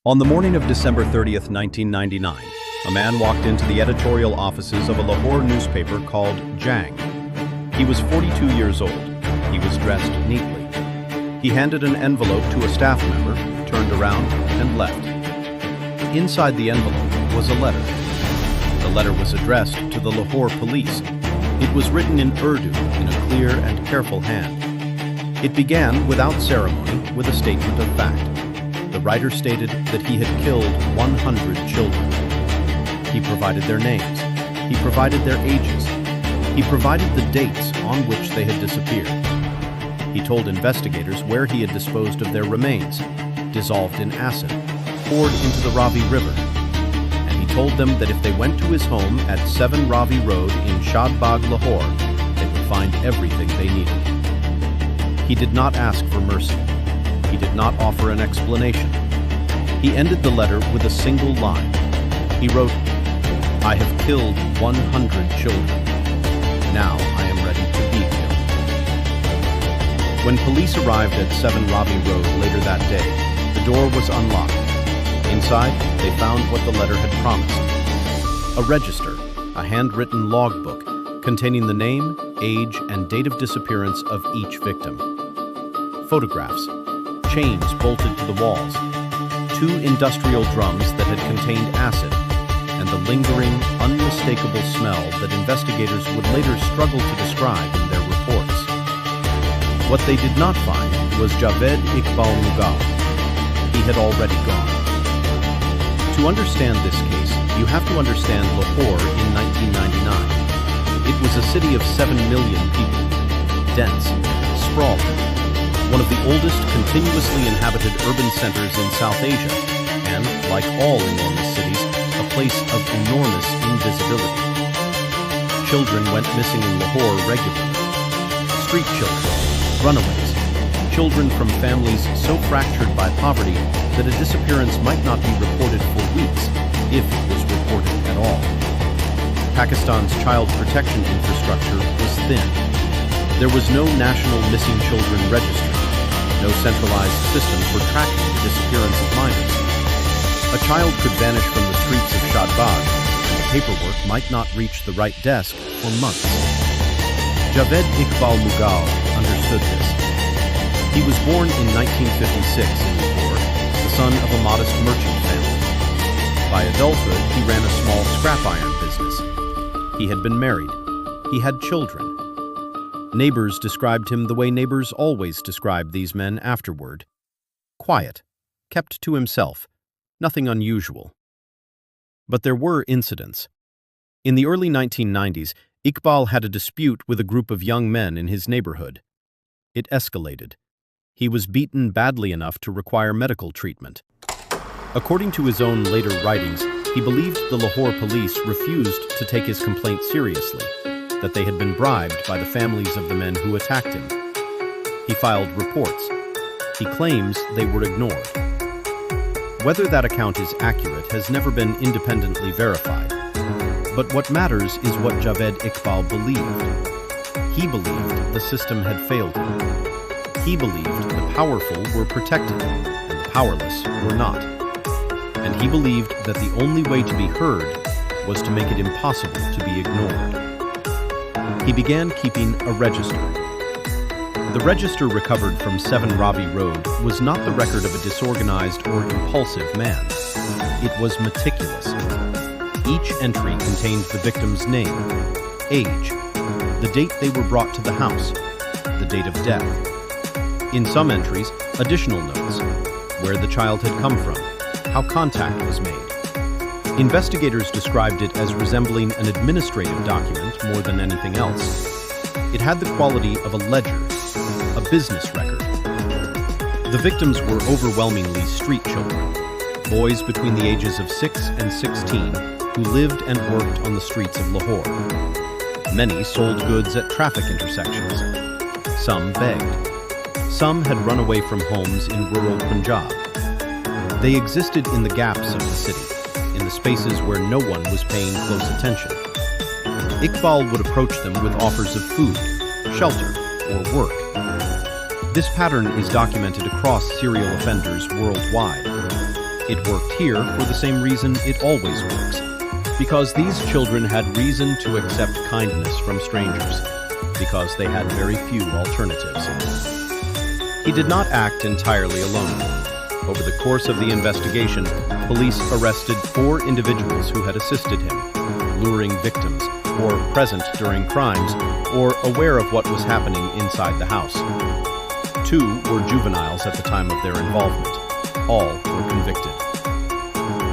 On the morning of December 30th, 1999, a man walked into the editorial offices of a Lahore newspaper called Jang. He was 42 years old. He was dressed neatly. He handed an envelope to a staff member, turned around, and left. Inside the envelope was a letter. The letter was addressed to the Lahore police. It was written in Urdu in a clear and careful hand. It began, without ceremony, with a statement of fact. The writer stated that he had killed 100 children. He provided their names. He provided their ages. He provided the dates on which they had disappeared. He told investigators where he had disposed of their remains, dissolved in acid, poured into the Ravi River. And he told them that if they went to his home at 7 Ravi Road in Shadbagh, Lahore, they would find everything they needed. He did not ask for mercy. He did not offer an explanation. He ended the letter with a single line. He wrote, "I have killed 100 children. Now I am ready to be killed." When police arrived at 7 Ravi Road later that day, the door was unlocked. Inside, they found what the letter had promised. A register, a handwritten logbook containing the name, age, and date of disappearance of each victim. Photographs, chains bolted to the walls, 2 industrial drums that had contained acid, and the lingering, unmistakable smell that investigators would later struggle to describe in their reports. What they did not find was Javed Iqbal Mughal. He had already gone. To understand this case, you have to understand Lahore in 1999. It was a city of 7 million people, dense, sprawling, one of the oldest continuously inhabited urban centers in South Asia, and, like all enormous cities, a place of enormous invisibility. Children went missing in Lahore regularly. Street children, runaways, children from families so fractured by poverty that a disappearance might not be reported for weeks, if it was reported at all. Pakistan's child protection infrastructure was thin. There was no national missing children registry, no centralized system for tracking the disappearance of minors. A child could vanish from the streets of Shadbagh, and the paperwork might not reach the right desk for months. Javed Iqbal Mughal understood this. He was born in 1956 in Lahore, the son of a modest merchant family. By adulthood, he ran a small scrap iron business. He had been married. He had children. Neighbors described him the way neighbors always described these men afterward. Quiet, kept to himself, nothing unusual. But there were incidents. In the early 1990s, Iqbal had a dispute with a group of young men in his neighborhood. It escalated. He was beaten badly enough to require medical treatment. According to his own later writings, he believed the Lahore police refused to take his complaint seriously, that they had been bribed by the families of the men who attacked him. He filed reports. He claims they were ignored. Whether that account is accurate has never been independently verified. But what matters is what Javed Iqbal believed. He believed the system had failed him. He believed the powerful were protected and the powerless were not. And he believed that the only way to be heard was to make it impossible to be ignored. He began keeping a register. The register recovered from 7 Ravi Road was not the record of a disorganized or impulsive man. It was meticulous. Each entry contained the victim's name, age, the date they were brought to the house, the date of death. In some entries, additional notes, where the child had come from, how contact was made. Investigators described it as resembling an administrative document more than anything else. It had the quality of a ledger, a business record. The victims were overwhelmingly street children, boys between the ages of 6 and 16 who lived and worked on the streets of Lahore. Many sold goods at traffic intersections. Some begged. Some had run away from homes in rural Punjab. They existed in the gaps of the city, in the spaces where no one was paying close attention. Iqbal would approach them with offers of food, shelter, or work. This pattern is documented across serial offenders worldwide. It worked here for the same reason it always works, because these children had reason to accept kindness from strangers, because they had very few alternatives. He did not act entirely alone. Over the course of the investigation, police arrested 4 individuals who had assisted him, luring victims, or present during crimes, or aware of what was happening inside the house. 2 were juveniles at the time of their involvement. All were convicted.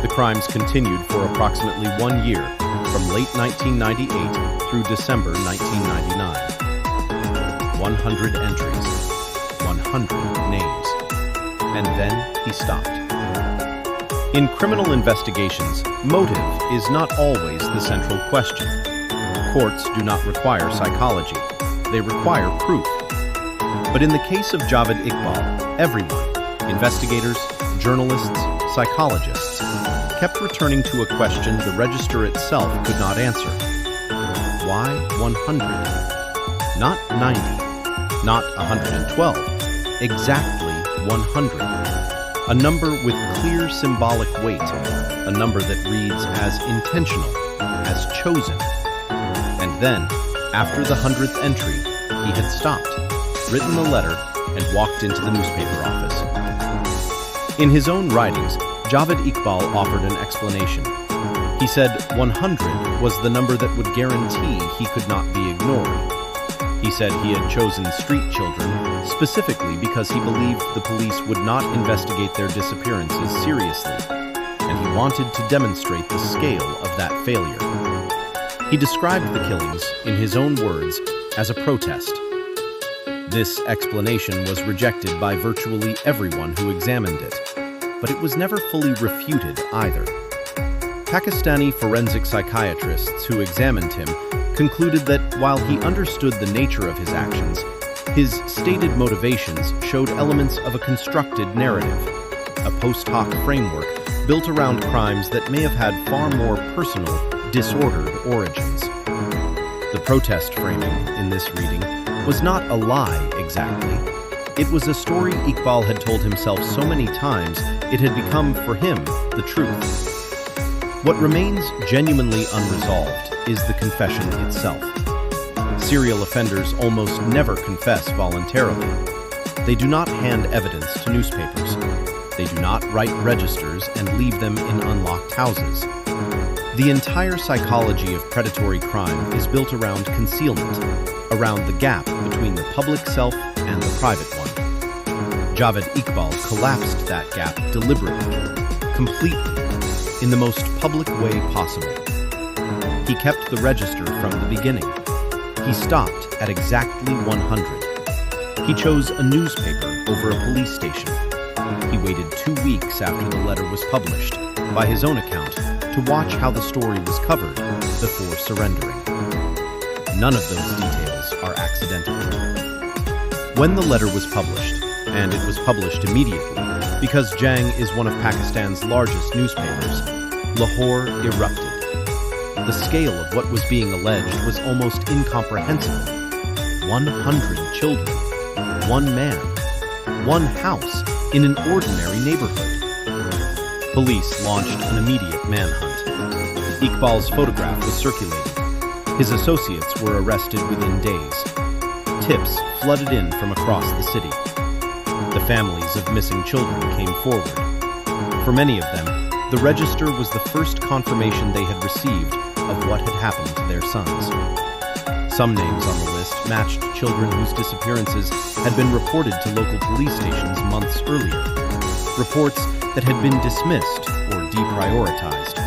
The crimes continued for approximately 1 year, from late 1998 through December 1999. 100 entries, 100 names. And then he stopped. In criminal investigations, motive is not always the central question. Courts do not require psychology. They require proof. But in the case of Javed Iqbal, everyone, investigators, journalists, psychologists, kept returning to a question the register itself could not answer. Why 100? Not 90, not 112, exactly 100. A number with clear symbolic weight, a number that reads as intentional, as chosen. And then, after the 100th entry, he had stopped, written a letter, and walked into the newspaper office. In his own writings, Javed Iqbal offered an explanation. He said 100 was the number that would guarantee he could not be ignored. He said he had chosen street children specifically because he believed the police would not investigate their disappearances seriously, and he wanted to demonstrate the scale of that failure. He described the killings, in his own words, as a protest. This explanation was rejected by virtually everyone who examined it, but it was never fully refuted either. Pakistani forensic psychiatrists who examined him concluded that while he understood the nature of his actions, his stated motivations showed elements of a constructed narrative, a post hoc framework built around crimes that may have had far more personal, disordered origins. The protest framing in this reading was not a lie exactly. It was a story Iqbal had told himself so many times it had become, for him, the truth. What remains genuinely unresolved is the confession itself. Serial offenders almost never confess voluntarily. They do not hand evidence to newspapers. They do not write registers and leave them in unlocked houses. The entire psychology of predatory crime is built around concealment, around the gap between the public self and the private one. Javed Iqbal collapsed that gap deliberately, completely, in the most public way possible. He kept the register from the beginning. He stopped at exactly 100. He chose a newspaper over a police station. He waited 2 weeks after the letter was published, by his own account, to watch how the story was covered before surrendering. None of those details are accidental. When the letter was published, and it was published immediately, because Jang is one of Pakistan's largest newspapers, Lahore erupted. The scale of what was being alleged was almost incomprehensible. 100 children, 1 man, 1 house in an ordinary neighborhood. Police launched an immediate manhunt. Iqbal's photograph was circulated. His associates were arrested within days. Tips flooded in from across the city. The families of missing children came forward. For many of them, the register was the first confirmation they had received of what had happened to their sons. Some names on the list matched children whose disappearances had been reported to local police stations months earlier, reports that had been dismissed or deprioritized.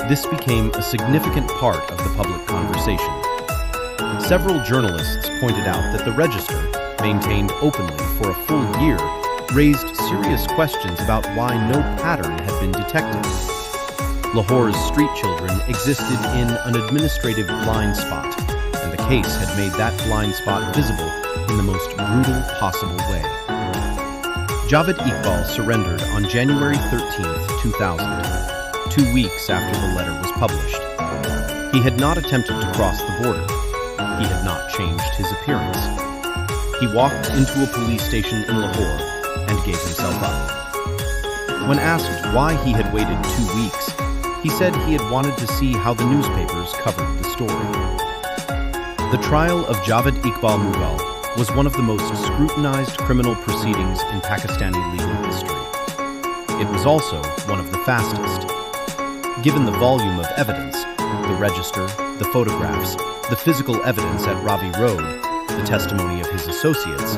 This became a significant part of the public conversation. Several journalists pointed out that the register, maintained openly for a full year, raised serious questions about why no pattern had been detected. Lahore's street children existed in an administrative blind spot, and the case had made that blind spot visible in the most brutal possible way. Javed Iqbal surrendered on January 13, 2000, 2 weeks after the letter was published. He had not attempted to cross the border. He had not changed his appearance. He walked into a police station in Lahore and gave himself up. When asked why he had waited 2 weeks, he said he had wanted to see how the newspapers covered the story. The trial of Javed Iqbal Mughal was one of the most scrutinized criminal proceedings in Pakistani legal history. It was also one of the fastest. Given the volume of evidence, the register, the photographs, the physical evidence at Ravi Road, the testimony of his associates,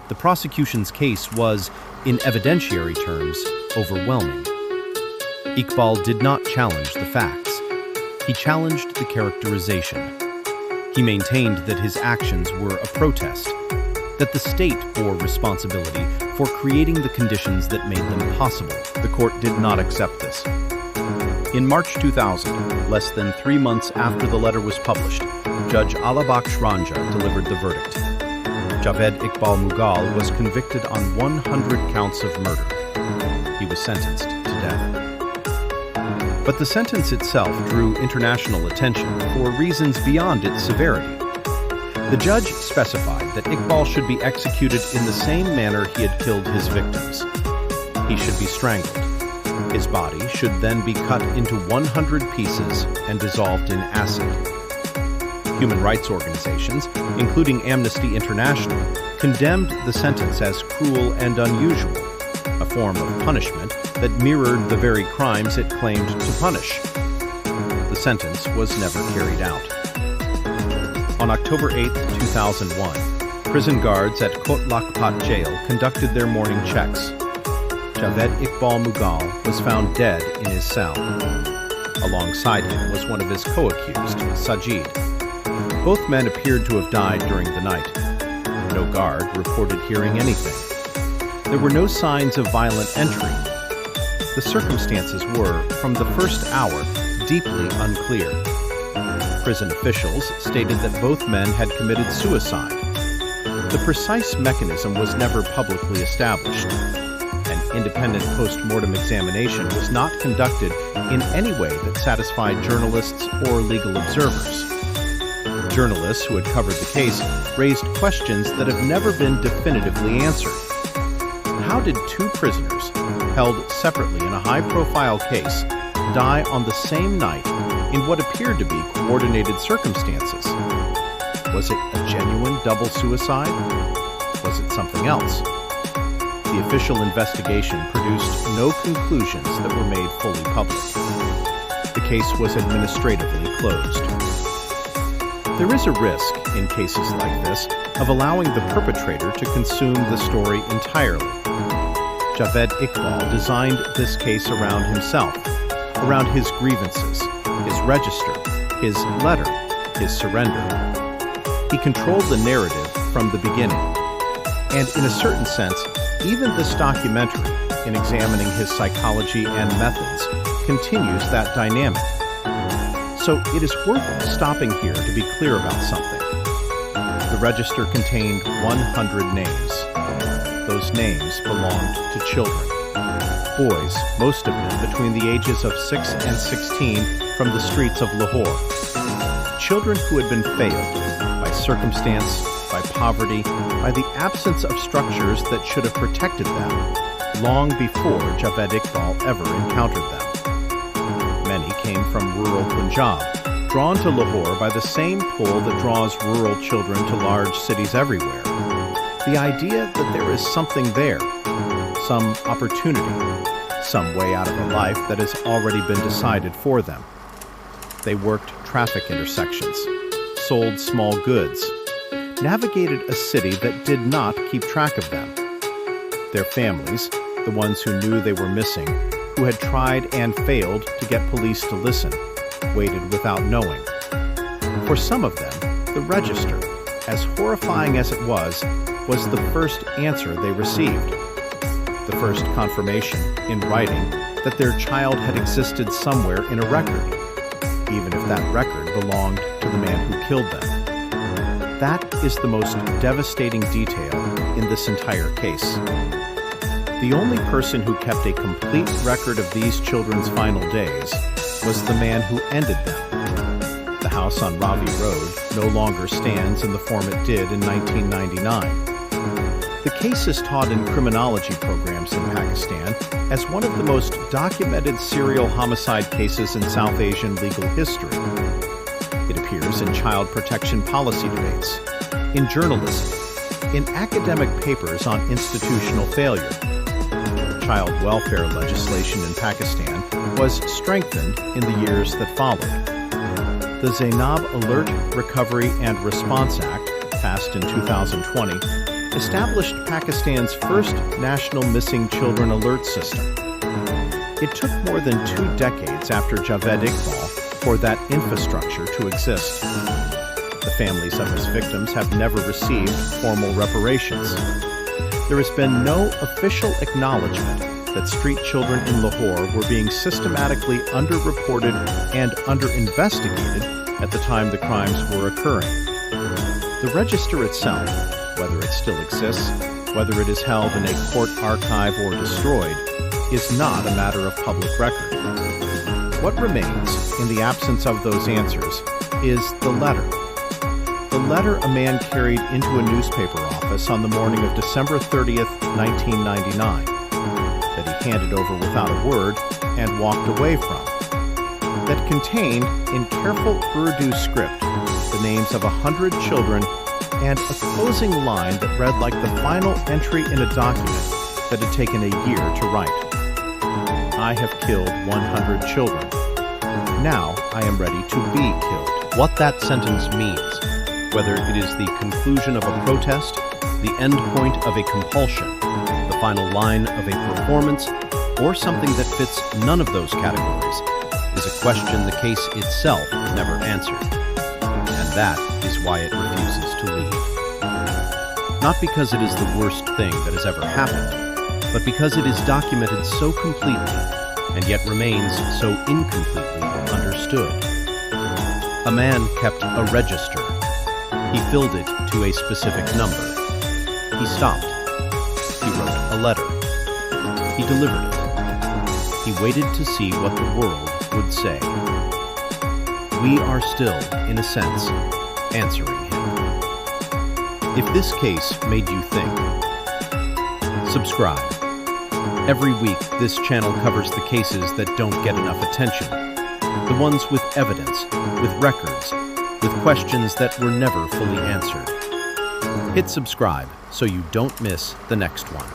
the prosecution's case was, in evidentiary terms, overwhelming. Iqbal did not challenge the facts. He challenged the characterization. He maintained that his actions were a protest, that the state bore responsibility for creating the conditions that made them possible. The court did not accept this. In March 2000, less than 3 months after the letter was published, Judge Alabakhsh Ranja delivered the verdict. Javed Iqbal Mughal was convicted on 100 counts of murder. He was sentenced to death. But the sentence itself drew international attention for reasons beyond its severity. The judge specified that Iqbal should be executed in the same manner he had killed his victims. He should be strangled. His body should then be cut into 100 pieces and dissolved in acid. Human rights organizations, including Amnesty International, condemned the sentence as cruel and unusual, a form of punishment that mirrored the very crimes it claimed to punish. The sentence was never carried out. On October 8, 2001, prison guards at Kot Lakhpat jail conducted their morning checks. Javed Iqbal Mughal was found dead in his cell. Alongside him was one of his co-accused, Sajid. Both men appeared to have died during the night. No guard reported hearing anything. There were no signs of violent entry. The circumstances were, from the first hour, deeply unclear. Prison officials stated that both men had committed suicide. The precise mechanism was never publicly established. An independent post-mortem examination was not conducted in any way that satisfied journalists or legal observers. Journalists who had covered the case raised questions that have never been definitively answered. How did two prisoners, held separately in a high-profile case, die on the same night in what appeared to be coordinated circumstances? Was it a genuine double suicide? Was it something else? The official investigation produced no conclusions that were made fully public. The case was administratively closed. There is a risk, in cases like this, of allowing the perpetrator to consume the story entirely. Javed Iqbal designed this case around himself, around his grievances, his register, his letter, his surrender. He controlled the narrative from the beginning. And in a certain sense, even this documentary, in examining his psychology and methods, continues that dynamic. So it is worth stopping here to be clear about something. The register contained 100 names. Those names belonged to children. Boys, most of them between the ages of 6 and 16, from the streets of Lahore. Children who had been failed by circumstance, by poverty, by the absence of structures that should have protected them long before Javed Iqbal ever encountered them. Many came from rural Punjab, drawn to Lahore by the same pull that draws rural children to large cities everywhere. The idea that there is something there, some opportunity, some way out of a life that has already been decided for them. They worked traffic intersections, sold small goods, navigated a city that did not keep track of them. Their families, the ones who knew they were missing, who had tried and failed to get police to listen, waited without knowing. For some of them, the register, as horrifying as it was the first answer they received. The first confirmation, in writing, that their child had existed somewhere in a record, even if that record belonged to the man who killed them. That is the most devastating detail in this entire case. The only person who kept a complete record of these children's final days was the man who ended them. The house on Ravi Road no longer stands in the form it did in 1999. The case is taught in criminology programs in Pakistan as one of the most documented serial homicide cases in South Asian legal history. It appears in child protection policy debates, in journalism, in academic papers on institutional failure. Child welfare legislation in Pakistan was strengthened in the years that followed. The Zainab Alert, Recovery and Response Act, passed in 2020, established Pakistan's first national missing children alert system. It took more than 2 decades after Javed Iqbal for that infrastructure to exist. The families of his victims have never received formal reparations. There has been no official acknowledgement that street children in Lahore were being systematically underreported and underinvestigated at the time the crimes were occurring. The register itself, whether it still exists, whether it is held in a court archive or destroyed, is not a matter of public record. What remains, in the absence of those answers, is the letter. The letter a man carried into a newspaper office on the morning of December 30th, 1999, that he handed over without a word and walked away from, that contained, in careful Urdu script, the names of 100 children and a closing line that read like the final entry in a document that had taken a year to write. I have killed 100 children. Now I am ready to be killed. What that sentence means, whether it is the conclusion of a protest, the end point of a compulsion, the final line of a performance, or something that fits none of those categories, is a question the case itself never answered. And that is why it refuses to leave. Not because it is the worst thing that has ever happened, but because it is documented so completely and yet remains so incompletely understood. A man kept a register. He filled it to a specific number. He stopped. He wrote a letter. He delivered it. He waited to see what the world would say. We are still, in a sense, answering him. If this case made you think, subscribe. Every week, this channel covers the cases that don't get enough attention. The ones with evidence, with records, with questions that were never fully answered. Hit subscribe so you don't miss the next one.